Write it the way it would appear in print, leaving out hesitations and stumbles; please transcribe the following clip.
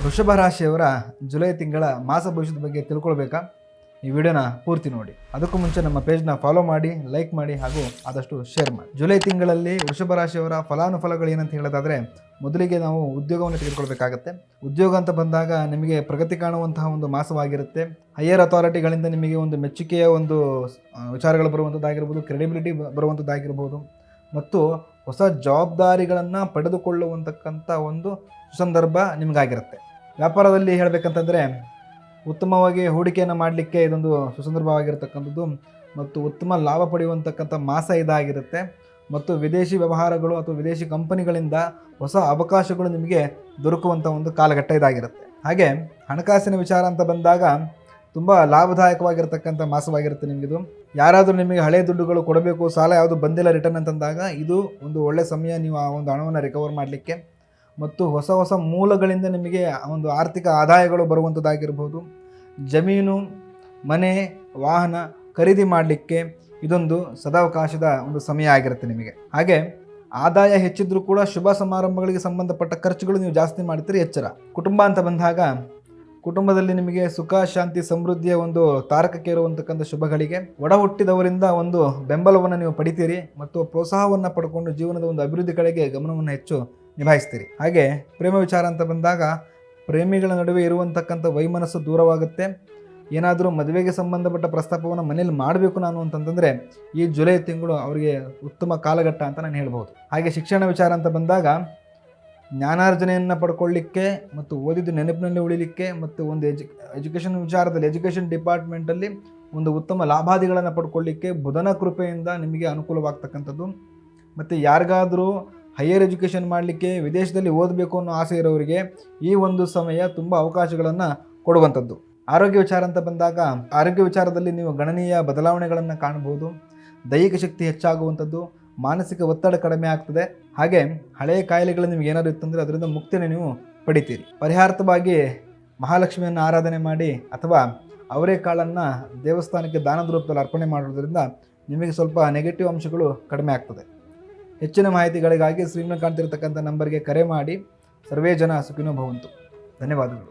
ವೃಷಭ ರಾಶಿಯವರ ಜುಲೈ ತಿಂಗಳ ಮಾಸ ಭವಿಷ್ಯದ ಬಗ್ಗೆ ತಿಳ್ಕೊಳ್ಬೇಕಾ? ಈ ವಿಡಿಯೋನ ಪೂರ್ತಿ ನೋಡಿ. ಅದಕ್ಕೂ ಮುಂಚೆ ನಮ್ಮ ಪೇಜ್ನ ಫಾಲೋ ಮಾಡಿ, ಲೈಕ್ ಮಾಡಿ ಹಾಗೂ ಆದಷ್ಟು ಶೇರ್ ಮಾಡಿ. ಜುಲೈ ತಿಂಗಳಲ್ಲಿ ವೃಷಭ ರಾಶಿಯವರ ಫಲಾನುಫಲಗಳು ಏನಂತ ಹೇಳೋದಾದರೆ, ಮೊದಲಿಗೆ ನಾವು ಉದ್ಯೋಗವನ್ನು ತೆಗೆದುಕೊಳ್ಬೇಕಾಗತ್ತೆ. ಉದ್ಯೋಗ ಅಂತ ಬಂದಾಗ ನಿಮಗೆ ಪ್ರಗತಿ ಕಾಣುವಂತಹ ಒಂದು ಮಾಸವಾಗಿರುತ್ತೆ. ಹೈಯರ್ ಅಥಾರಿಟಿಗಳಿಂದ ನಿಮಗೆ ಒಂದು ಮೆಚ್ಚುಗೆಯ ಒಂದು ವಿಚಾರಗಳು ಬರುವಂಥದ್ದಾಗಿರ್ಬೋದು, ಕ್ರೆಡಿಬಿಲಿಟಿ ಬರುವಂಥದ್ದಾಗಿರ್ಬೋದು ಮತ್ತು ಹೊಸ ಜವಾಬ್ದಾರಿಗಳನ್ನು ಪಡೆದುಕೊಳ್ಳುವಂತಕ್ಕಂಥ ಒಂದು ಸಂದರ್ಭ ನಿಮಗಾಗಿರುತ್ತೆ. ವ್ಯಾಪಾರದಲ್ಲಿ ಹೇಳಬೇಕಂತಂದರೆ ಉತ್ತಮವಾಗಿ ಹೂಡಿಕೆಯನ್ನು ಮಾಡಲಿಕ್ಕೆ ಇದೊಂದು ಸುಸಂದರ್ಭವಾಗಿರ್ತಕ್ಕಂಥದ್ದು ಮತ್ತು ಉತ್ತಮ ಲಾಭ ಪಡೆಯುವಂತಕ್ಕಂಥ ಮಾಸ ಇದಾಗಿರುತ್ತೆ. ಮತ್ತು ವಿದೇಶಿ ವ್ಯವಹಾರಗಳು ಅಥವಾ ವಿದೇಶಿ ಕಂಪನಿಗಳಿಂದ ಹೊಸ ಅವಕಾಶಗಳು ನಿಮಗೆ ದೊರಕುವಂಥ ಒಂದು ಕಾಲಘಟ್ಟ ಇದಾಗಿರುತ್ತೆ. ಹಾಗೆ ಹಣಕಾಸಿನ ವಿಚಾರ ಅಂತ ಬಂದಾಗ ತುಂಬ ಲಾಭದಾಯಕವಾಗಿರ್ತಕ್ಕಂಥ ಮಾಸವಾಗಿರುತ್ತೆ ನಿಮಗಿದು. ಯಾರಾದರೂ ನಿಮಗೆ ಹಳೆ ದುಡ್ಡುಗಳು ಕೊಡಬೇಕು, ಸಾಲ ಯಾವುದು ಬಂದಿಲ್ಲ ರಿಟರ್ನ್ ಅಂತಂದಾಗ ಇದು ಒಂದು ಒಳ್ಳೆಯ ಸಮಯ ನೀವು ಆ ಒಂದು ಹಣವನ್ನು ರಿಕವರ್ ಮಾಡಲಿಕ್ಕೆ. ಮತ್ತು ಹೊಸ ಹೊಸ ಮೂಲಗಳಿಂದ ನಿಮಗೆ ಒಂದು ಆರ್ಥಿಕ ಆದಾಯಗಳು ಬರುವಂಥದ್ದಾಗಿರ್ಬೋದು. ಜಮೀನು, ಮನೆ, ವಾಹನ ಖರೀದಿ ಮಾಡಲಿಕ್ಕೆ ಇದೊಂದು ಸದಾವಕಾಶದ ಒಂದು ಸಮಯ ಆಗಿರುತ್ತೆ ನಿಮಗೆ. ಹಾಗೆ ಆದಾಯ ಹೆಚ್ಚಿದ್ರೂ ಕೂಡ ಶುಭ ಸಮಾರಂಭಗಳಿಗೆ ಸಂಬಂಧಪಟ್ಟ ಖರ್ಚುಗಳು ನೀವು ಜಾಸ್ತಿ ಮಾಡ್ತೀರಿ, ಎಚ್ಚರ. ಕುಟುಂಬ ಅಂತ ಬಂದಾಗ ಕುಟುಂಬದಲ್ಲಿ ನಿಮಗೆ ಸುಖ, ಶಾಂತಿ, ಸಮೃದ್ಧಿಯ ಒಂದು ತಾರಕಕ್ಕೆ ಇರುವಂತಕ್ಕಂಥ ಶುಭಗಳಿಗೆ ಒಡ ಹುಟ್ಟಿದವರಿಂದ ಒಂದು ಬೆಂಬಲವನ್ನು ನೀವು ಪಡಿತೀರಿ ಮತ್ತು ಪ್ರೋತ್ಸಾಹವನ್ನು ಪಡ್ಕೊಂಡು ಜೀವನದ ಒಂದು ಅಭಿವೃದ್ಧಿ ಕಡೆಗೆ ಗಮನವನ್ನು ಹೆಚ್ಚು ನಿಭಾಯಿಸ್ತೀರಿ. ಹಾಗೆ ಪ್ರೇಮ ವಿಚಾರ ಅಂತ ಬಂದಾಗ ಪ್ರೇಮಿಗಳ ನಡುವೆ ಇರುವಂತಕ್ಕಂಥ ವೈಮನಸ್ಸು ದೂರವಾಗುತ್ತೆ. ಏನಾದರೂ ಮದುವೆಗೆ ಸಂಬಂಧಪಟ್ಟ ಪ್ರಸ್ತಾಪವನ್ನು ಮನೇಲಿ ಮಾಡಬೇಕು ನಾನು ಅಂತಂದರೆ ಈ ಜುಲೈ ತಿಂಗಳು ಅವರಿಗೆ ಉತ್ತಮ ಕಾಲಘಟ್ಟ ಅಂತ ನಾನು ಹೇಳ್ಬೋದು. ಹಾಗೆ ಶಿಕ್ಷಣ ವಿಚಾರ ಅಂತ ಬಂದಾಗ ಜ್ಞಾನಾರ್ಜನೆಯನ್ನು ಪಡ್ಕೊಳ್ಳಿಕ್ಕೆ ಮತ್ತು ಓದಿದ್ದು ನೆನಪಿನಲ್ಲಿ ಉಳಿಲಿಕ್ಕೆ ಮತ್ತು ಒಂದು ಎಜುಕೇಷನ್ ವಿಚಾರದಲ್ಲಿ ಎಜುಕೇಷನ್ ಡಿಪಾರ್ಟ್ಮೆಂಟಲ್ಲಿ ಒಂದು ಉತ್ತಮ ಲಾಭಾದಿಗಳನ್ನು ಪಡ್ಕೊಳ್ಳಿಕ್ಕೆ ಬುಧನ ಕೃಪೆಯಿಂದ ನಿಮಗೆ ಅನುಕೂಲವಾಗ್ತಕ್ಕಂಥದ್ದು. ಮತ್ತು ಯಾರಿಗಾದರೂ ಹೈಯರ್ ಎಜುಕೇಷನ್ ಮಾಡಲಿಕ್ಕೆ ವಿದೇಶದಲ್ಲಿ ಓದಬೇಕು ಅನ್ನೋ ಆಸೆ ಇರೋರಿಗೆ ಈ ಒಂದು ಸಮಯ ತುಂಬ ಅವಕಾಶಗಳನ್ನು ಕೊಡುವಂಥದ್ದು. ಆರೋಗ್ಯ ವಿಚಾರ ಅಂತ ಬಂದಾಗ ಆರೋಗ್ಯ ವಿಚಾರದಲ್ಲಿ ನೀವು ಗಣನೀಯ ಬದಲಾವಣೆಗಳನ್ನು ಕಾಣಬಹುದು. ದೈಹಿಕ ಶಕ್ತಿ ಹೆಚ್ಚಾಗುವಂಥದ್ದು, ಮಾನಸಿಕ ಒತ್ತಡ ಕಡಿಮೆ ಆಗ್ತದೆ. ಹಾಗೆ ಹಳೆಯ ಕಾಯಿಲೆಗಳು ನಿಮ್ಗೆ ಏನಾದರೂ ಇತ್ತಂದರೆ ಅದರಿಂದ ಮುಕ್ತಿಯನ್ನು ನೀವು ಪಡಿತೀರಿ. ಪರಿಹಾರ್ಥವಾಗಿ ಮಹಾಲಕ್ಷ್ಮಿಯನ್ನು ಆರಾಧನೆ ಮಾಡಿ ಅಥವಾ ಅವರೇ ಕಾಳನ್ನು ದೇವಸ್ಥಾನಕ್ಕೆ ದಾನದ ರೂಪದಲ್ಲಿ ಅರ್ಪಣೆ ಮಾಡೋದ್ರಿಂದ ನಿಮಗೆ ಸ್ವಲ್ಪ ನೆಗೆಟಿವ್ ಅಂಶಗಳು ಕಡಿಮೆ ಆಗ್ತದೆ. ಹೆಚ್ಚಿನ ಮಾಹಿತಿಗಳಿಗಾಗಿ ಸ್ಕ್ರೀನ್ ಕಾಣ್ತಿರ್ತಕ್ಕಂಥ ನಂಬರ್ಗೆ ಕರೆ ಮಾಡಿ. ಸರ್ವೇ ಜನ ಸುಖಿನೋ ಭವಂತು. ಧನ್ಯವಾದಗಳು.